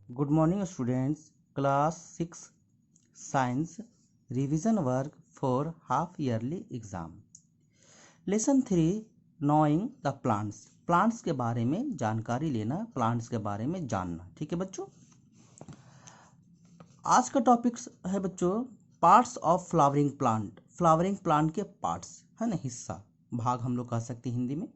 Good morning, students. Class 6 Science Revision Work for Half Yearly Exam. Lesson 3 Knowing the Plants. Plants के बारे में जानकारी लेना, plants के बारे में जानना. ठीक है बच्चों. आज का टॉपिक है बच्चों parts of flowering plant. Flowering plant के पार्ट्स है ना, हिस्सा, भाग हम लोग कह सकते हैं हिंदी में.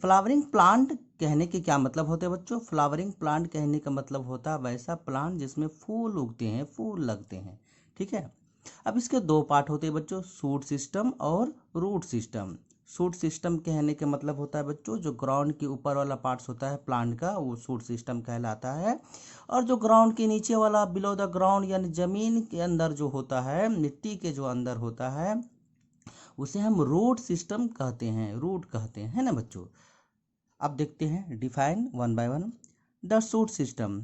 फ्लावरिंग प्लांट कहने के क्या मतलब होते हैं बच्चों? फ्लावरिंग प्लांट कहने का मतलब होता है वैसा प्लांट जिसमें फूल उगते हैं, फूल लगते हैं. ठीक है. अब इसके दो पार्ट होते हैं बच्चों, शूट सिस्टम और रूट सिस्टम. शूट सिस्टम कहने के मतलब होता है बच्चों जो ग्राउंड के ऊपर वाला पार्ट्स होता है प्लांट का, वो शूट सिस्टम कहलाता है. और जो ग्राउंड के नीचे वाला, बिलो द ग्राउंड, यानी जमीन के अंदर जो होता है, मिट्टी के जो अंदर होता है, उसे हम रूट सिस्टम कहते हैं, रूट कहते हैं, है ना बच्चों. अब देखते हैं define one by one. The shoot system,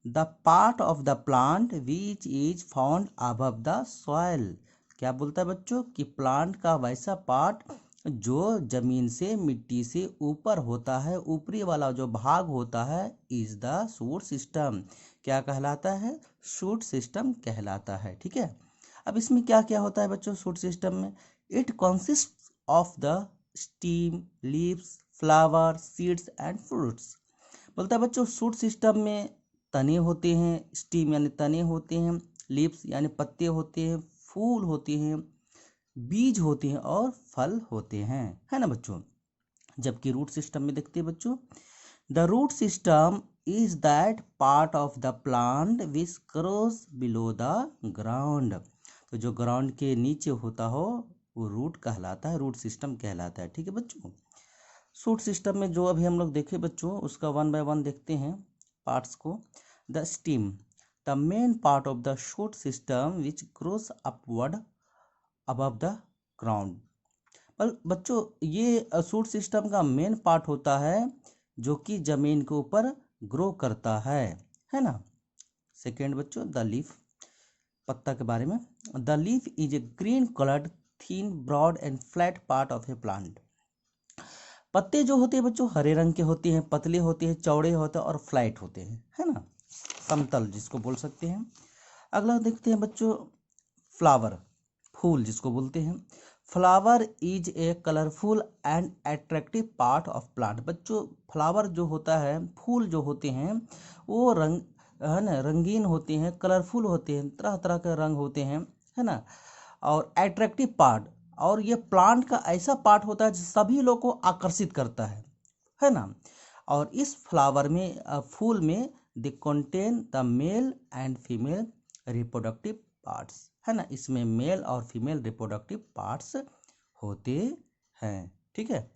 the part of the plant which is found above the soil. क्या बोलता है बच्चों कि प्लांट का वैसा पार्ट जो जमीन से, मिट्टी से ऊपर होता है, ऊपरी वाला जो भाग होता है, इज द शूट सिस्टम. क्या कहलाता है? शूट सिस्टम कहलाता है. ठीक है. अब इसमें क्या क्या होता है बच्चों शूट सिस्टम में? It consist of the steam, leaves, flower, seeds and fruits. बोलता है बच्चों शूट सिस्टम में तने होते हैं, स्टीम यानी तने होते हैं, लीव्स यानी पत्ते होते हैं, फूल होते हैं, बीज होते हैं और फल होते हैं, है ना बच्चों. जबकि रूट सिस्टम में देखते हैं बच्चों, the root system is that part of the plant which grows below the ground. तो जो ग्राउंड के नीचे होता हो वो रूट कहलाता है, रूट सिस्टम कहलाता है. ठीक है बच्चों. शूट सिस्टम में जो अभी हम लोग देखे बच्चों, उसका वन बाय वन देखते हैं पार्ट्स को. The stem, the main part of the shoot system which grows upward above the ground. बच्चों ये शूट सिस्टम का मेन पार्ट होता है जो कि जमीन के ऊपर ग्रो करता है ना. सेकेंड बच्चों द लीफ, पत्ता के बारे में. The leaf is a green coloured thin broad and flat part of a plant. पत्ते जो होते हैं बच्चों हरे रंग के होते हैं, पतले होते हैं, चौड़े होते हैं और फ्लैट होते हैं, है ना, समतल जिसको बोल सकते हैं. अगला देखते हैं बच्चों फ्लावर, फूल जिसको बोलते हैं. Flower is a colourful and attractive part of plant. बच्चों फ्लावर जो होता है, फूल जो होते हैं, वो रंग है ना, रंगीन होते हैं, कलरफुल होते हैं, तरह तरह के रंग होते हैं, है ना, और अट्रैक्टिव पार्ट. और ये प्लांट का ऐसा पार्ट होता है जो सभी लोग को आकर्षित करता है ना. और इस फ्लावर में, फूल में, they contain the male and female reproductive parts, है ना. इसमें मेल और फीमेल रिप्रोडक्टिव पार्ट्स होते हैं. ठीक है.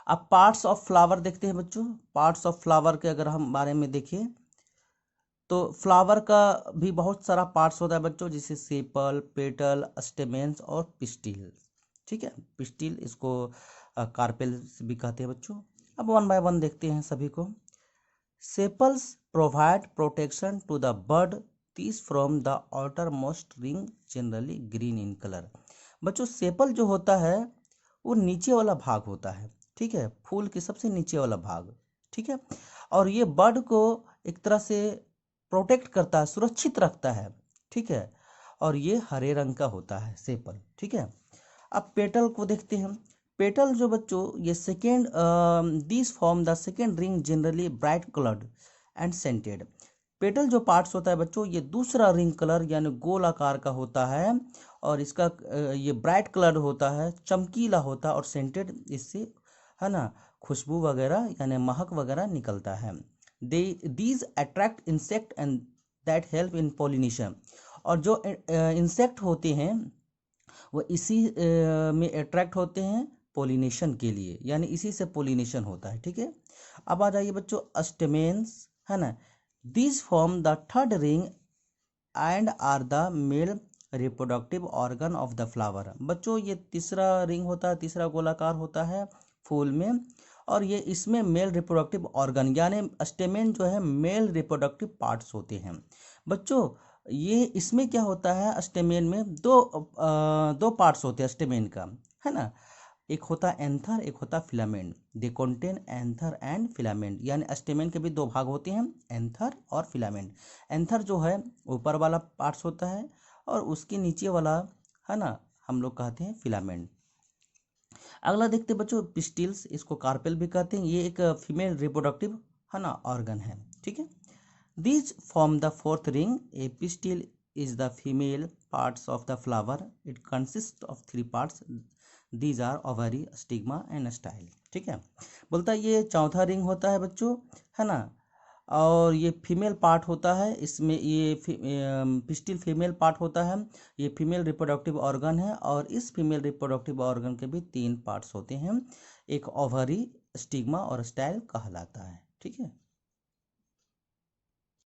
अब पार्ट्स ऑफ फ्लावर देखते हैं बच्चों. पार्ट्स ऑफ फ्लावर के अगर हम बारे में देखें तो फ्लावर का भी बहुत सारा पार्ट्स होता है बच्चों, जैसे सेपल, पेटल, स्टेमेंस और पिस्टिल. ठीक है. पिस्टिल इसको कार्पेल्स भी कहते हैं बच्चों. अब वन बाय वन देखते हैं सभी को. Sepals provide protection to the bud this from the outer most ring generally green in colour. बच्चों सेपल जो होता है वो नीचे वाला भाग होता है. ठीक है. फूल के सबसे नीचे वाला भाग. ठीक है. और ये बड को एक तरह से प्रोटेक्ट करता है, सुरक्षित रखता है. ठीक है. और ये हरे रंग का होता है सेपल. ठीक है. अब पेटल को देखते हैं. पेटल जो बच्चों ये second, this form the second ring generally bright coloured and scented. Petal जो पार्ट्स होता है बच्चों ये दूसरा रिंग कलर यानी गोल आकार का होता है, और इसका ये ब्राइट कलर होता है, चमकीला होता है और सेंटेड, इससे है ना खुशबू वगैरह यानी महक वगैरह निकलता है. these attract insect and that help in pollination. और जो इंसेक्ट होते हैं वो इसी में अट्रैक्ट होते हैं पोलिनेशन के लिए, यानी इसी से पोलिनेशन होता है. ठीक है. अब आ जाइए बच्चों स्टेमेंस, है ना. This form the third ring and are the male reproductive organ of the flower. बच्चों ये तीसरा रिंग होता है, तीसरा गोलाकार होता है फूल में, और ये इसमें मेल रिप्रोडक्टिव ऑर्गन यानी स्टेमेन जो है मेल रिप्रोडक्टिव पार्ट्स होते हैं. बच्चों ये इसमें क्या होता है, स्टेमेन में दो पार्ट्स होते हैं स्टेमेन का, है ना. एक होता है एंथर, एक होता है filament. They contain anther and filament, यानी स्टेमेन के भी दो भाग होते हैं, एंथर और फिलामेंट। एंथर जो है ऊपर वाला पार्ट्स होता है और उसके नीचे वाला है ना हम लोग कहते हैं फिलामेंट। अगला देखते हैं बच्चों पिस्टिल्स, इसको कार्पेल भी कहते हैं। ये एक फीमेल रिप्रोडक्टिव है ना ऑर्गन है, ठीक है। These form the fourth ring. A pistil is the female parts of the flower. It consists of three parts. These are ovary, stigma and style. ठीक है, बोलता है ये चौथा रिंग होता है बच्चों, है ना, और ये फीमेल पार्ट होता है। इसमें ये पिस्टिल फीमेल पार्ट होता है। ये फीमेल रिप्रोडक्टिव ऑर्गन है और इस फीमेल रिप्रोडक्टिव ऑर्गन के भी तीन पार्ट्स होते हैं, एक ओवरी, स्टिग्मा और स्टाइल कहलाता है, ठीक है।